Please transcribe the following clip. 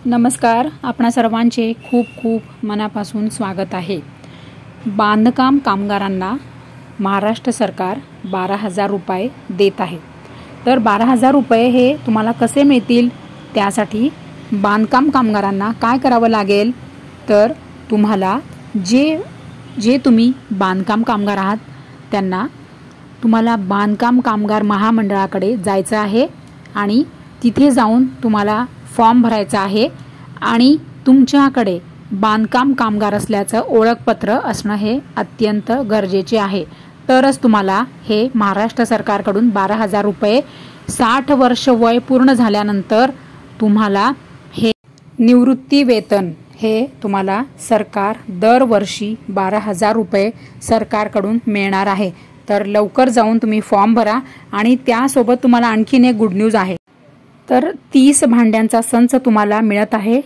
नमस्कार, आपणा सर्वांचे खूप खूप मनापासून स्वागत आहे। बांधकाम कामगारांना महाराष्ट्र सरकार 12,000 रुपये देत आहे। तर 12,000 रुपये हे तुम्हाला कसे मिळतील, त्यासाठी बांधकाम कामगारांना काय करावं लागेल, तर तुम्हाला जे तुम्ही बांधकाम कामगार आहात त्यांना तुम्हाला बांधकाम कामगार महामंडळाकडे जायचं आहे आणि तिथे जाऊन तुम्हाला फॉर्म भरायचा आहे आणि तुमच्याकडे बांधकाम कामगार असल्याचं ओळखपत्र असणं हे अत्यंत गरजेचे आहे। तरच तुम्हाला हे महाराष्ट्र सरकारकडून 12,000 रुपये 60 वर्ष वय पूर्ण झाल्यानंतर तुम्हाला हे निवृत्ती वेतन हे तुम्हाला सरकार दरवर्षी 12,000 रुपये सरकारकडून मिळणार आहे। तर लवकर जाऊन तुम्ही फॉर्म भरा आणि त्यासोबत तुम्हाला आणखीन एक गुड न्यूज आहे। तर 30 भांड्यांचा संच तुम्हाला मिळत आहे।